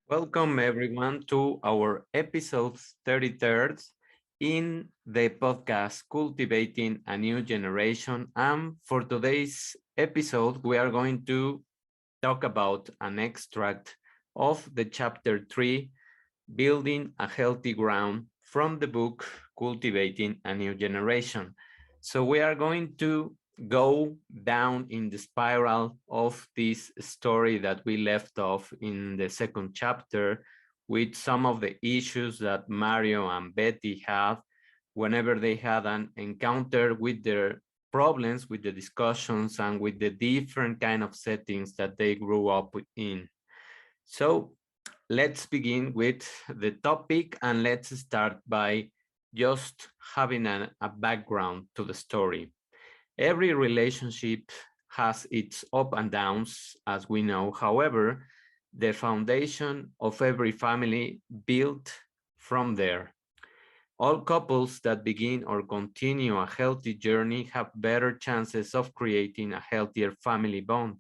Welcome everyone to our episode 33rd in the podcast Cultivating a New Generation. And for today's episode, we are going to talk about an extract of the chapter 3, Building a Healthy Ground, from the book Cultivating a New Generation. So we are going to go down in the spiral of this story that we left off in the second chapter with some of the issues that Mario and Betty had whenever they had an encounter with their problems, with the discussions, and with the different kind of settings that they grew up in. So let's begin with the topic, and let's start by just having a background to the story. Every relationship has its up and downs, as we know. However, the foundation of every family built from there. All couples that begin or continue a healthy journey have better chances of creating a healthier family bond,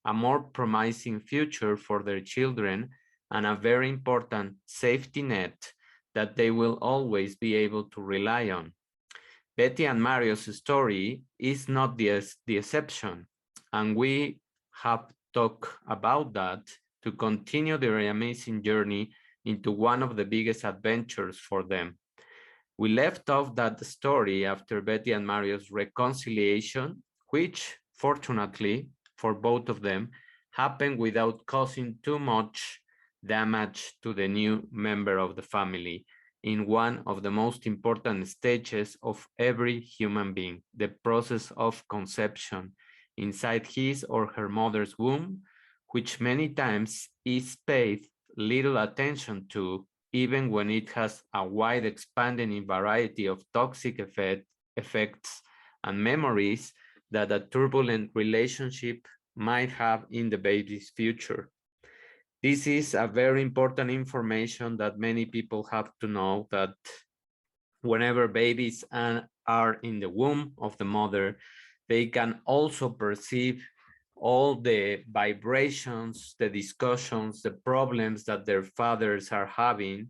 a more promising future for their children, and a very important safety net that they will always be able to rely on. Betty and Mario's story is not the exception, and we have talked about that to continue their amazing journey into one of the biggest adventures for them. We left off that story after Betty and Mario's reconciliation, which fortunately for both of them happened without causing too much damage to the new member of the family in one of the most important stages of every human being, the process of conception inside his or her mother's womb, which many times is paid little attention to, even when it has a wide expanding variety of toxic effects and memories that a turbulent relationship might have in the baby's future. This is a very important information that many people have to know, that whenever babies are in the womb of the mother, they can also perceive all the vibrations, the discussions, the problems that their fathers are having,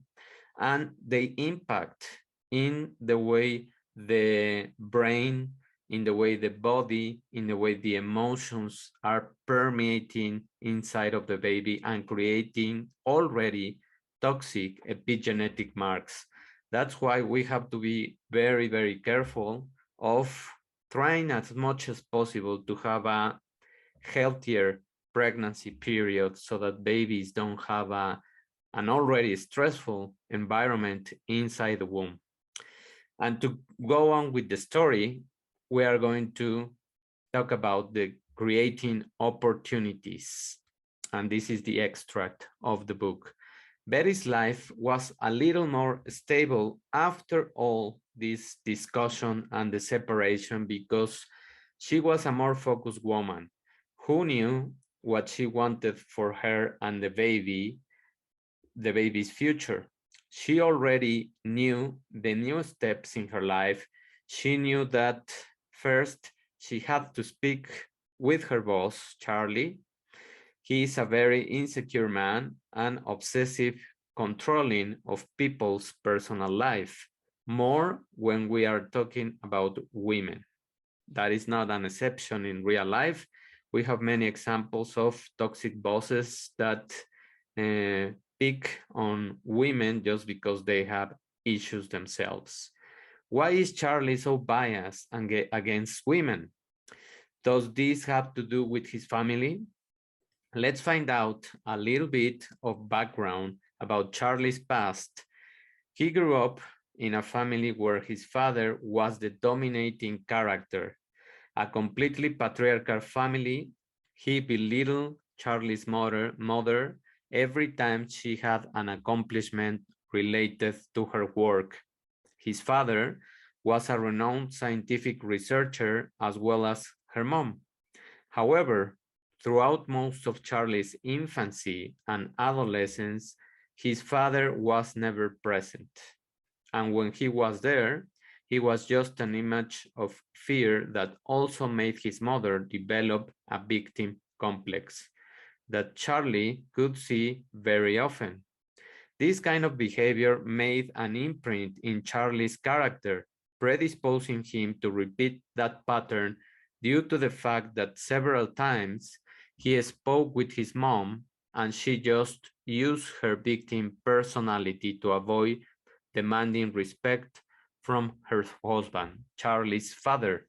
and they impact in the way the brain, in the way the body, in the way the emotions are permeating inside of the baby and creating already toxic epigenetic marks. That's why we have to be very, very careful of trying as much as possible to have a healthier pregnancy period so that babies don't have an already stressful environment inside the womb. And to go on with the story, we are going to talk about the creating opportunities. And this is the extract of the book. Betty's life was a little more stable after all this discussion and the separation because she was a more focused woman who knew what she wanted for her and the baby's future. She already knew the new steps in her life. She knew that first she had to speak with her boss, Charlie. He is a very insecure man and obsessive, controlling of people's personal life, more when we are talking about women. That is not an exception in real life. We have many examples of toxic bosses that pick on women just because they have issues themselves. Why is Charlie so biased against women? Does this have to do with his family? Let's find out a little bit of background about Charlie's past. He grew up in a family where his father was the dominating character. A completely patriarchal family. He belittled Charlie's mother every time she had an accomplishment related to her work. His father was a renowned scientific researcher as well as her mom. However, throughout most of Charlie's infancy and adolescence, his father was never present. And when he was there, he was just an image of fear that also made his mother develop a victim complex. that Charlie could see very often. This kind of behavior made an imprint in Charlie's character, predisposing him to repeat that pattern due to the fact that several times he spoke with his mom and she just used her victim personality to avoid demanding respect from her husband, Charlie's father.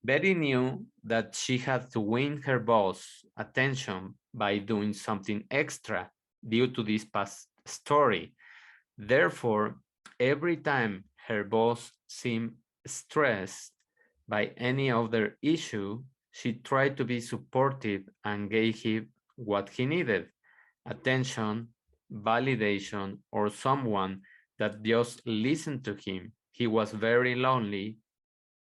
Betty knew that she had to win her boss' attention by doing something extra due to this past story. Therefore, every time her boss seemed stressed by any other issue, she tried to be supportive and gave him what he needed: attention, validation, or someone that just listened to him. He was very lonely,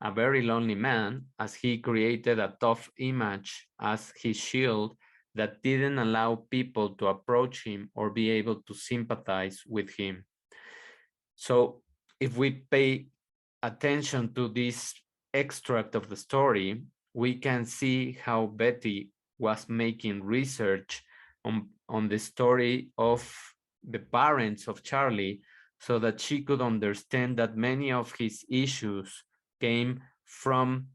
a very lonely man, as he created a tough image as his shield that didn't allow people to approach him or be able to sympathize with him. So if we pay attention to this extract of the story, we can see how Betty was making research on the story of the parents of Charlie so that she could understand that many of his issues came from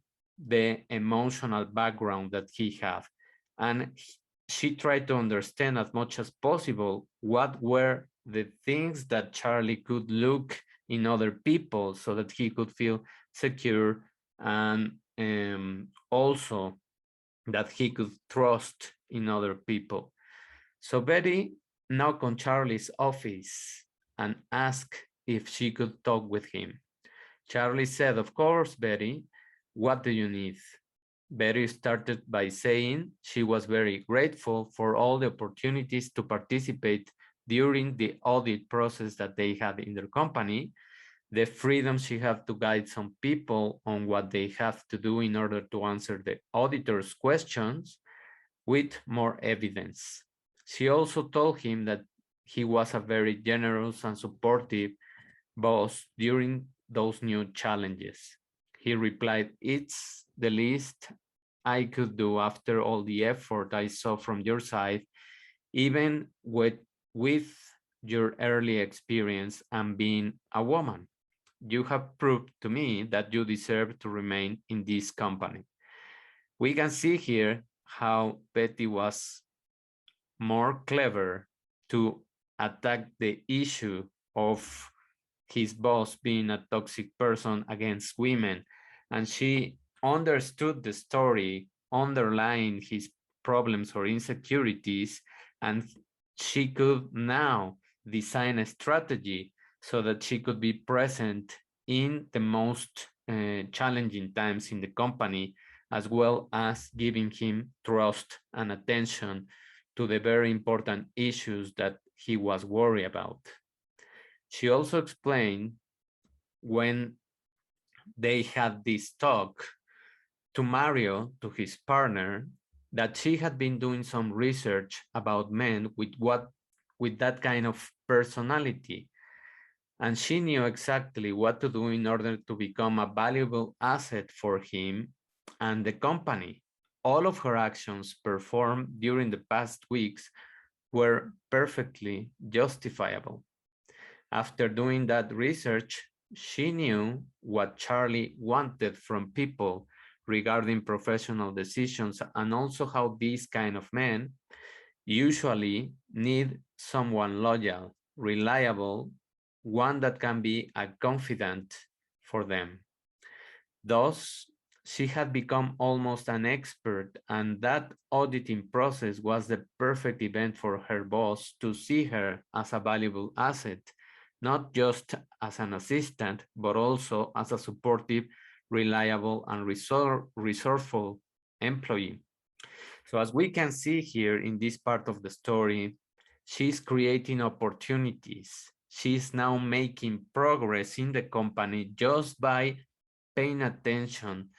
the emotional background that he had. And she tried to understand as much as possible what were the things that Charlie could look in other people so that he could feel secure and also that he could trust in other people. So Betty knocked on Charlie's office and asked if she could talk with him. Charlie said, "Of course, Betty. What do you need?" Betty started by saying she was very grateful for all the opportunities to participate during the audit process that they had in their company, the freedom she had to guide some people on what they have to do in order to answer the auditor's questions with more evidence. She also told him that he was a very generous and supportive boss during those new challenges. He replied, "It's the least I could do after all the effort I saw from your side, even with your early experience and being a woman. You have proved to me that you deserve to remain in this company." We can see here how Betty was more clever to attack the issue of his boss being a toxic person against women. And she understood the story underlying his problems or insecurities, and she could now design a strategy so that she could be present in the most challenging times in the company, as well as giving him trust and attention to the very important issues that he was worried about. She also explained when they had this talk to Mario, to his partner, that she had been doing some research about men with that kind of personality. And she knew exactly what to do in order to become a valuable asset for him and the company. All of her actions performed during the past weeks were perfectly justifiable. After doing that research, she knew what Charlie wanted from people regarding professional decisions and also how these kind of men usually need someone loyal, reliable, one that can be a confidant for them. Thus, she had become almost an expert, and that auditing process was the perfect event for her boss to see her as a valuable asset, not just as an assistant, but also as a supportive, reliable, and resourceful employee. So as we can see here in this part of the story, she's creating opportunities. She's now making progress in the company just by paying attention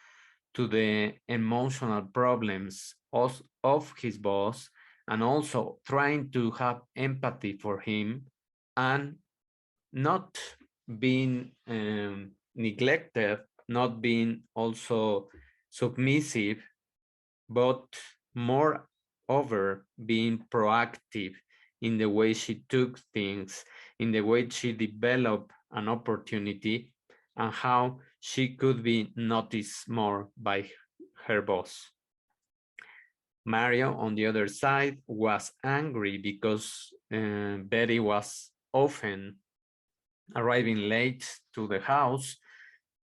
to the emotional problems of his boss and also trying to have empathy for him and not being neglected, not being also submissive, but more over being proactive in the way she took things, in the way she developed an opportunity, and how she could be noticed more by her boss. Mario, on the other side, was angry because Betty was often arriving late to the house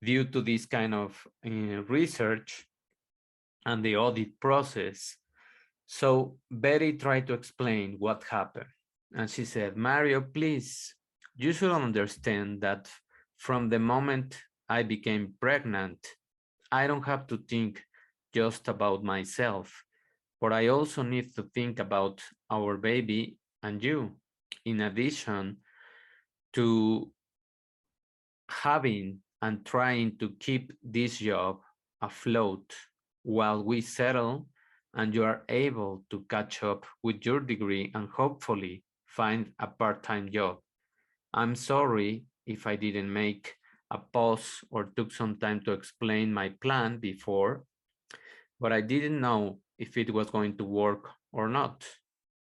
due to this kind of research and the audit process. So Betty tried to explain what happened. And she said, Mario, please, you should understand that from the moment I became pregnant, I don't have to think just about myself, but I also need to think about our baby and you, in addition to having and trying to keep this job afloat while we settle and you are able to catch up with your degree and hopefully find a part-time job. I'm sorry if I didn't make a pause or took some time to explain my plan before, but I didn't know if it was going to work or not.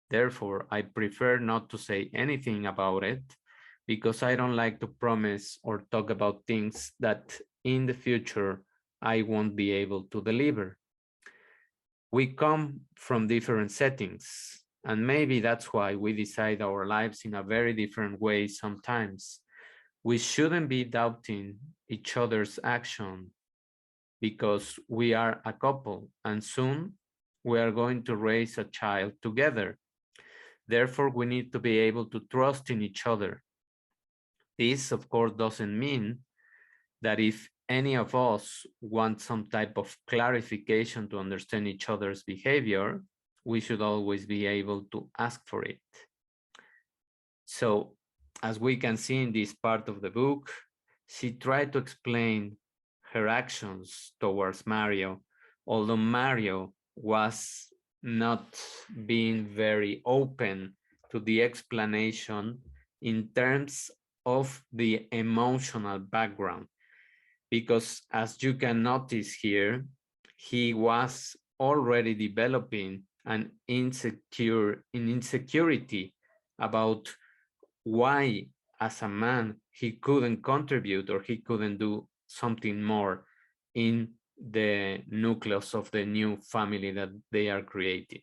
Therefore, I prefer not to say anything about it because I don't like to promise or talk about things that in the future I won't be able to deliver. We come from different settings, and maybe that's why we decide our lives in a very different way sometimes. We shouldn't be doubting each other's action because we are a couple and soon we are going to raise a child together. Therefore, we need to be able to trust in each other. This, of course, doesn't mean that if any of us want some type of clarification to understand each other's behavior, we should always be able to ask for it. So, as we can see in this part of the book, she tried to explain her actions towards Mario, although Mario was not being very open to the explanation in terms of the emotional background. Because as you can notice here, he was already developing an insecurity about why as a man he couldn't contribute or he couldn't do something more in the nucleus of the new family that they are creating.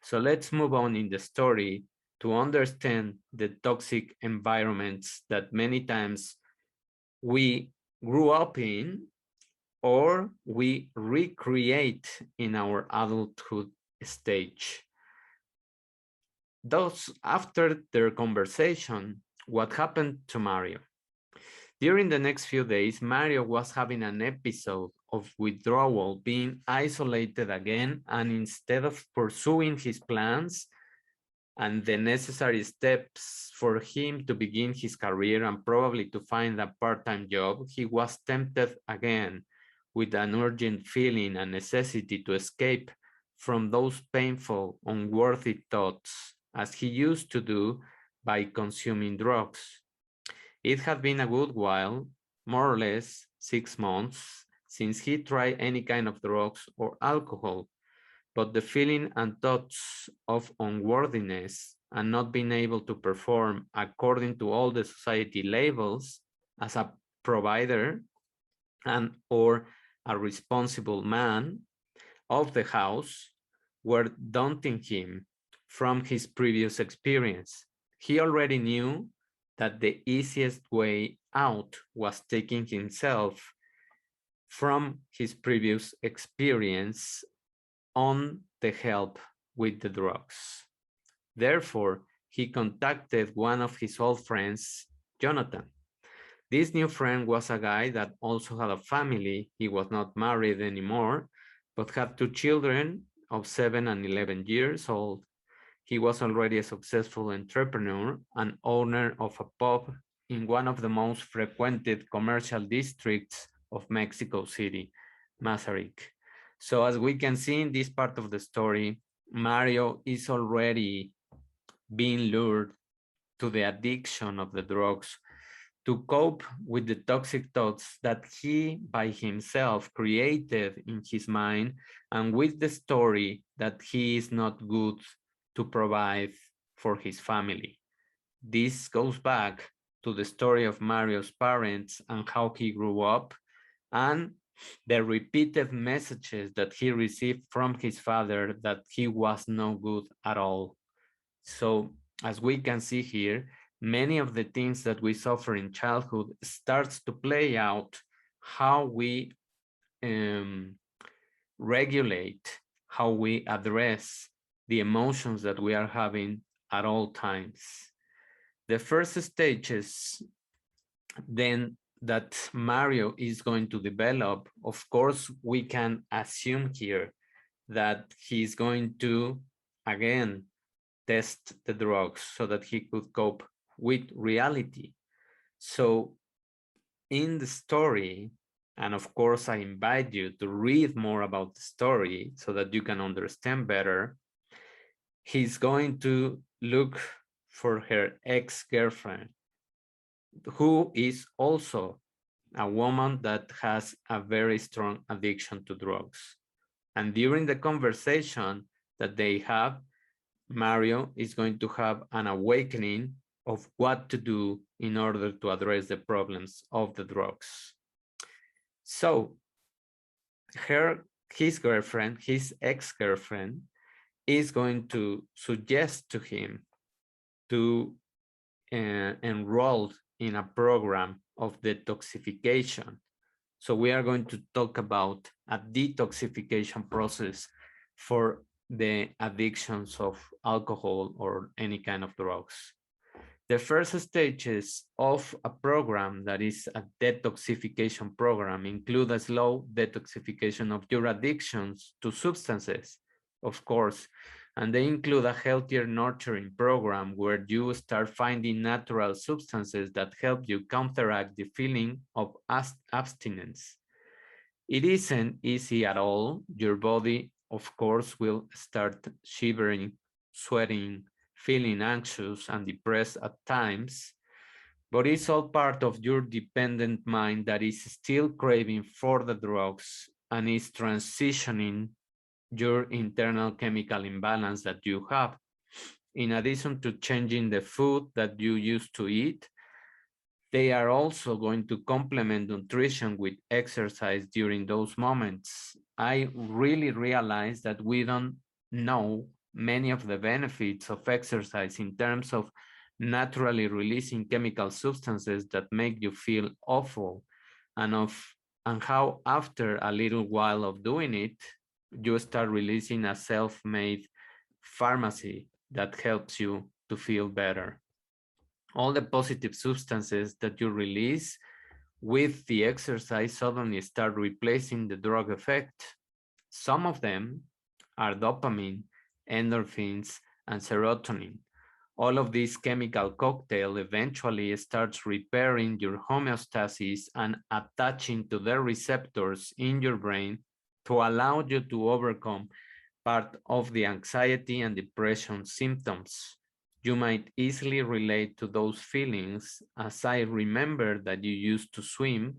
So let's move on in the story to understand the toxic environments that many times we grew up in or we recreate in our adulthood stage. Thus, after their conversation, what happened to Mario? During the next few days, Mario was having an episode of withdrawal, being isolated again, and instead of pursuing his plans and the necessary steps for him to begin his career and probably to find a part-time job, he was tempted again with an urgent feeling and necessity to escape from those painful, unworthy thoughts, as he used to do by consuming drugs. It had been a good while, more or less 6 months, since he tried any kind of drugs or alcohol, but the feeling and thoughts of unworthiness and not being able to perform according to all the society labels as a provider and or a responsible man of the house were daunting him from his previous experience. He already knew that the easiest way out was taking himself from his previous experience on the help with the drugs. Therefore, he contacted one of his old friends, Jonathan. This new friend was a guy that also had a family. He was not married anymore, but had 2 children of 7 and 11 years old. He was already a successful entrepreneur and owner of a pub in one of the most frequented commercial districts of Mexico City, Mazarik. So as we can see in this part of the story, Mario is already being lured to the addiction of the drugs to cope with the toxic thoughts that he by himself created in his mind and with the story that he is not good to provide for his family. This goes back to the story of Mario's parents and how he grew up, and the repeated messages that he received from his father that he was no good at all. So, as we can see here, many of the things that we suffer in childhood starts to play out how we um, regulate, how we address the emotions that we are having at all times. The first stages then that Mario is going to develop, of course, we can assume here that he's going to, again, test the drugs so that he could cope with reality. So in the story, and of course, I invite you to read more about the story so that you can understand better, he's going to look for her ex-girlfriend, who is also a woman that has a very strong addiction to drugs. And during the conversation that they have, Mario is going to have an awakening of what to do in order to address the problems of the drugs. So his girlfriend, his ex-girlfriend, is going to suggest to him to enroll in a program of detoxification. So we are going to talk about a detoxification process for the addictions of alcohol or any kind of drugs. The first stages of a program that is a detoxification program include a slow detoxification of your addictions to substances, of course, and they include a healthier nurturing program where you start finding natural substances that help you counteract the feeling of abstinence. It isn't easy at all. Your body, of course, will start shivering, sweating, feeling anxious and depressed at times, but it's all part of your dependent mind that is still craving for the drugs and is transitioning your internal chemical imbalance that you have. In addition to changing the food that you used to eat, they are also going to complement nutrition with exercise during those moments. I really realize that we don't know many of the benefits of exercise in terms of naturally releasing chemical substances that make you feel awful, and how after a little while of doing it, you start releasing a self-made pharmacy that helps you to feel better. All the positive substances that you release with the exercise suddenly start replacing the drug effect. Some of them are dopamine, endorphins, and serotonin. All of this chemical cocktail eventually starts repairing your homeostasis and attaching to the receptors in your brain to allow you to overcome part of the anxiety and depression symptoms. You might easily relate to those feelings, as I remember that you used to swim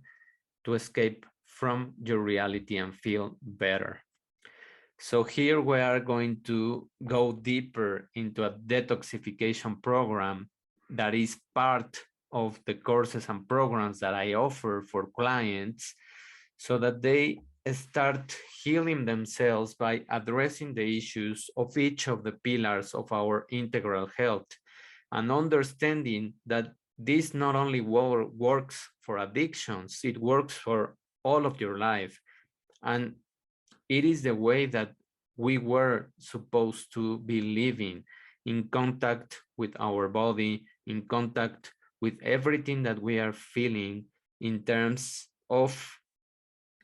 to escape from your reality and feel better. So here we are going to go deeper into a detoxification program that is part of the courses and programs that I offer for clients so that they start healing themselves by addressing the issues of each of the pillars of our integral health and understanding that this not only works for addictions, it works for all of your life. And it is the way that we were supposed to be living in contact with our body, in contact with everything that we are feeling in terms of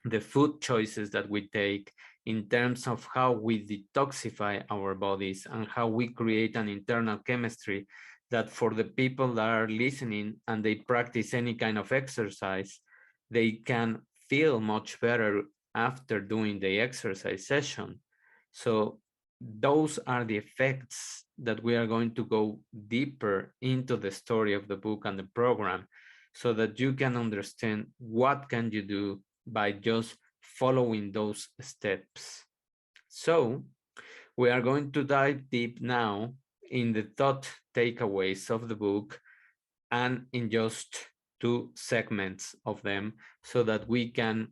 the food choices that we take, in terms of how we detoxify our bodies and how we create an internal chemistry that for the people that are listening and they practice any kind of exercise, they can feel much better after doing the exercise session. So those are the effects that we are going to go deeper into the story of the book and the program so that you can understand what can you do by just following those steps. So We are going to dive deep now in the thought takeaways of the book and in just two segments of them so that we can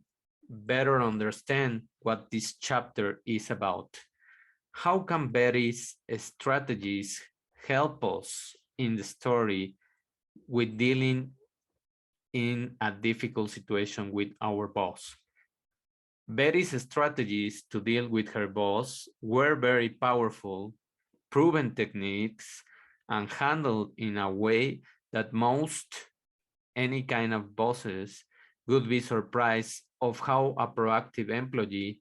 better understand what this chapter is about. How can Betty's strategies help us in the story with dealing in a difficult situation with our boss? Betty's strategies to deal with her boss were very powerful, proven techniques, and handled in a way that most any kind of bosses would be surprised of how a proactive employee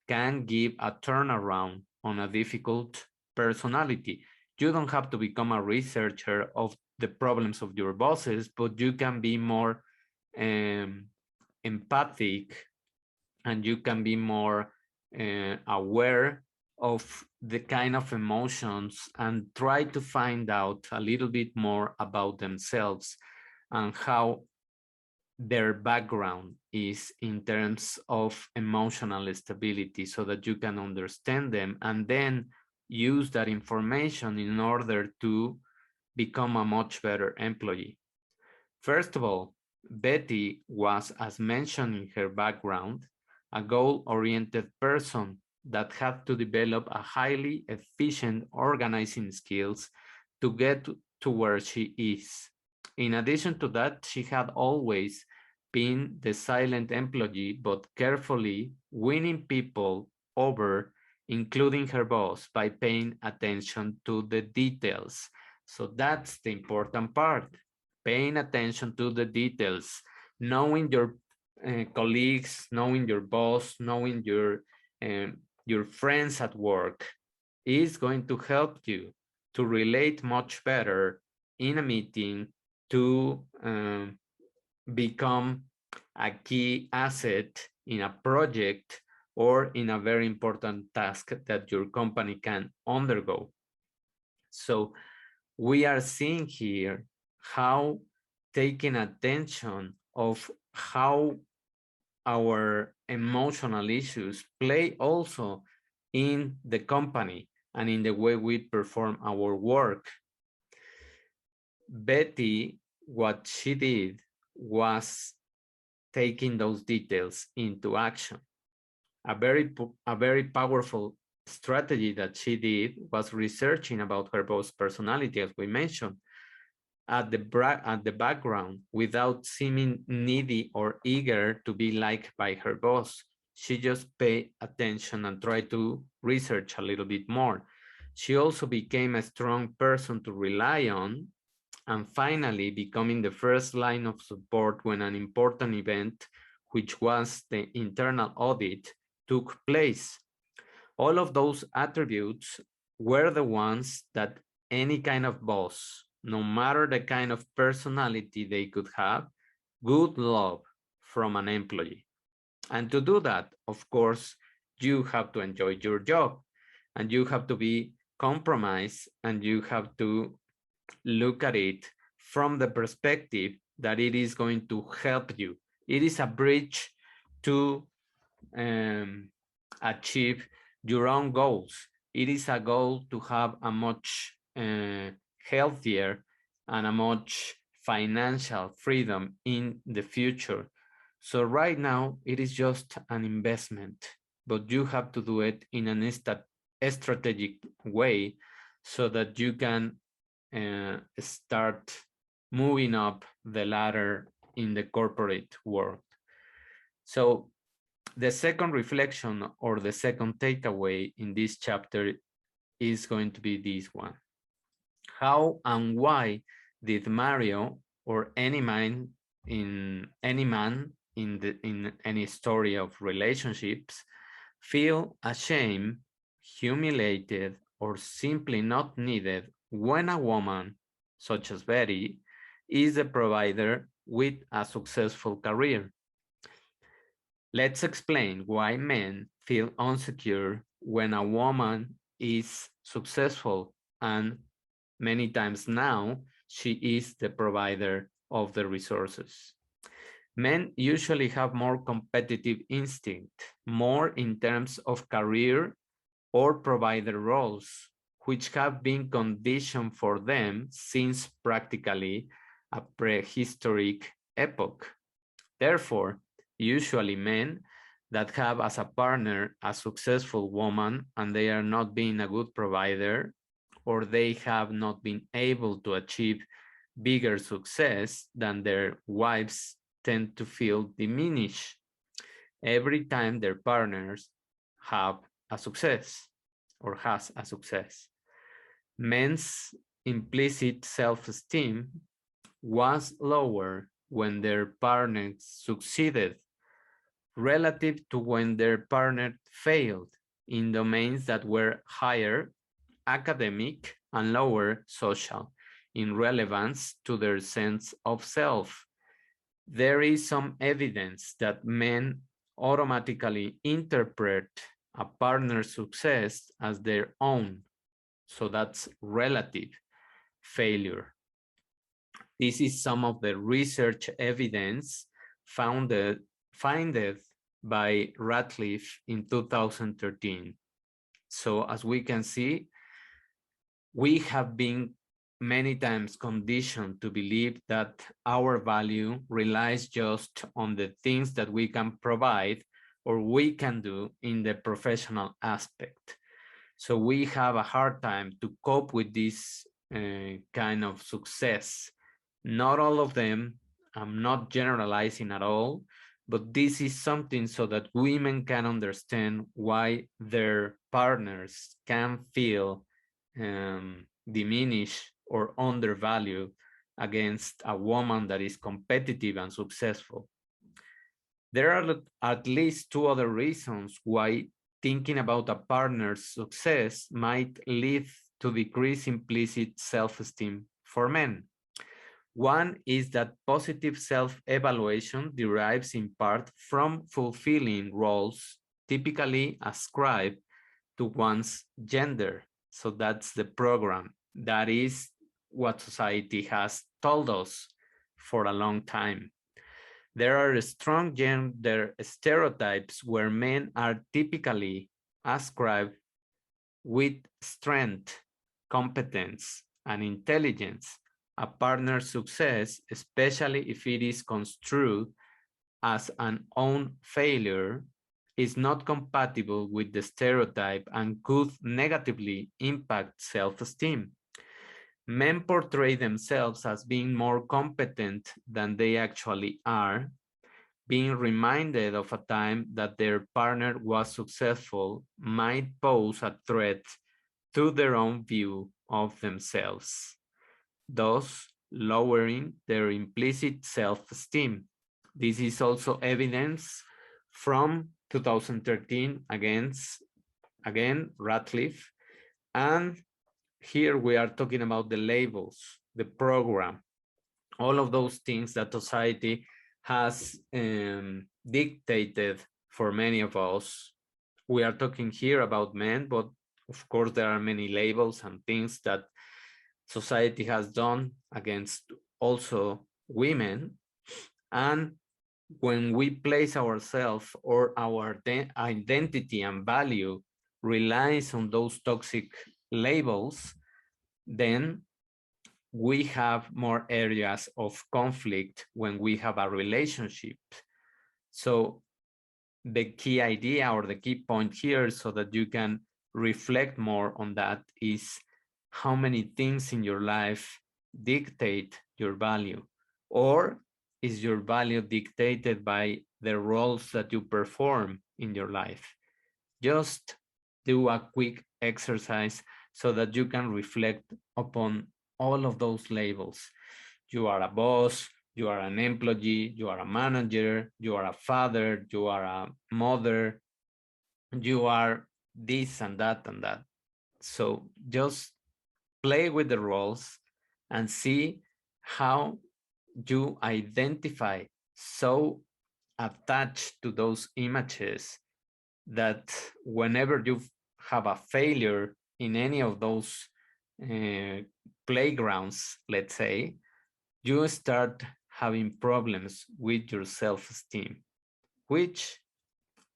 can give a turnaround on a difficult personality. You don't have to become a researcher of the problems of your bosses, but you can be more empathic and you can be more aware of the kind of emotions and try to find out a little bit more about themselves and how their background is in terms of emotional stability so that you can understand them and then use that information in order to become a much better employee. First of all, Betty was, as mentioned in her background, a goal-oriented person that had to develop a highly efficient organizing skills to get to where she is. In addition to that, she had always been the silent employee, but carefully winning people over, including her boss, by paying attention to the details. So that's the important part, paying attention to the details, knowing your colleagues, knowing your boss, knowing your friends at work is going to help you to relate much better in a meeting, to become a key asset in a project or in a very important task that your company can undergo. So we are seeing here how taking attention of how our emotional issues play also in the company and in the way we perform our work. Betty, what she did was taking those details into action. A very powerful strategy that she did was researching about her boss personality, as we mentioned, at the background without seeming needy or eager to be liked by her boss. She just paid attention and tried to research a little bit more. She also became a strong person to rely on, and finally becoming the first line of support when an important event, which was the internal audit, took place. All of those attributes were the ones that any kind of boss, no matter the kind of personality they could have, would love from an employee. And to do that, of course, you have to enjoy your job and you have to be compromised and you have to look at it from the perspective that it is going to help you. It is a bridge to um, achieve your own goals. It is a goal to have a much healthier and a much financial freedom in the future. So right now, it is just an investment, but you have to do it in an strategic way so that you can start moving up the ladder in the corporate world. So the second reflection or the second takeaway in this chapter is going to be this one. How and why did Mario or any man in any story of relationships feel ashamed, humiliated, or simply not needed when a woman, such as Betty, is the provider with a successful career? Let's explain why men feel insecure when a woman is successful and many times now she is the provider of the resources. Men usually have more competitive instinct, more in terms of career or provider roles, which have been conditioned for them since practically a prehistoric epoch. Therefore, usually men that have as a partner a successful woman and they are not being a good provider, or they have not been able to achieve bigger success than their wives, tend to feel diminished every time their partners have a success or has a success. Men's implicit self-esteem was lower when their partners succeeded relative to when their partner failed in domains that were higher academic and lower social in relevance to their sense of self. There is some evidence that men automatically interpret a partner's success as their own. So that's relative failure. This is some of the research evidence founded by Ratcliffe in 2013. So as we can see, we have been many times conditioned to believe that our value relies just on the things that we can provide or we can do in the professional aspect. So we have a hard time to cope with this kind of success. Not all of them, I'm not generalizing at all, but this is something so that women can understand why their partners can feel diminished or undervalued against a woman that is competitive and successful. There are at least two other reasons why thinking about a partner's success might lead to decrease implicit self-esteem for men. One is that positive self-evaluation derives in part from fulfilling roles typically ascribed to one's gender. So that's the program. That is what society has told us for a long time. There are strong gender stereotypes where men are typically ascribed with strength, competence, and intelligence. A partner's success, especially if it is construed as an own failure, is not compatible with the stereotype and could negatively impact self-esteem. Men portray themselves as being more competent than they actually are, being reminded of a time that their partner was successful might pose a threat to their own view of themselves, thus lowering their implicit self-esteem. This is also evidence from 2013 again, Ratcliffe. And here we are talking about the labels, the program, all of those things that society has dictated for many of us. We are talking here about men, but of course there are many labels and things that society has done against also women. And when we place ourselves or our identity and value relies on those toxic labels, then we have more areas of conflict when we have a relationship. So the key idea or the key point here, so that you can reflect more on that, is how many things in your life dictate your value, or is your value dictated by the roles that you perform in your life? Just do a quick exercise so that you can reflect upon all of those labels. You are a boss, you are an employee, you are a manager, you are a father, you are a mother, you are this and that and that. So just play with the roles and see how you identify so attached to those images that whenever you have a failure in any of those playgrounds, let's say, you start having problems with your self-esteem, which,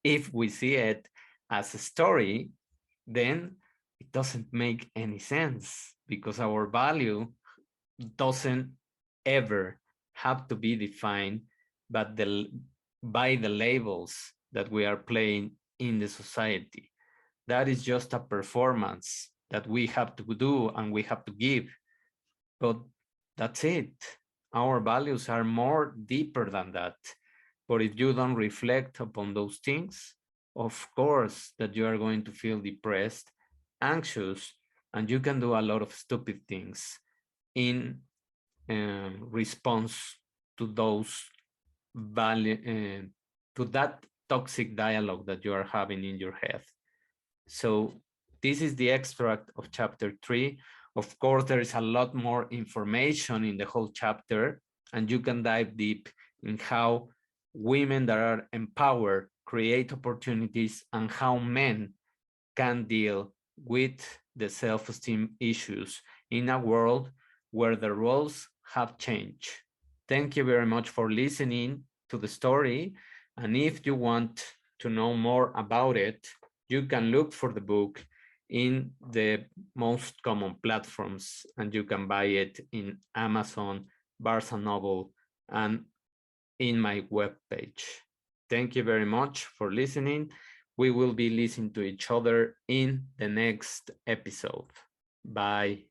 if we see it as a story, then it doesn't make any sense because our value doesn't ever have to be defined but by the labels that we are playing in the society. That is just a performance that we have to do and we have to give, but that's it. Our values are more deeper than that. But if you don't reflect upon those things, of course that you are going to feel depressed, anxious, and you can do a lot of stupid things in response to those value, to that toxic dialogue that you are having in your head. So this is the extract of chapter 3. Of course, there is a lot more information in the whole chapter, and you can dive deep in how women that are empowered create opportunities and how men can deal with the self-esteem issues in a world where the roles have changed. Thank you very much for listening to the story. And if you want to know more about it, you can look for the book in the most common platforms, and you can buy it in Amazon, Barnes and Noble, and in my webpage. Thank you very much for listening. We will be listening to each other in the next episode. Bye.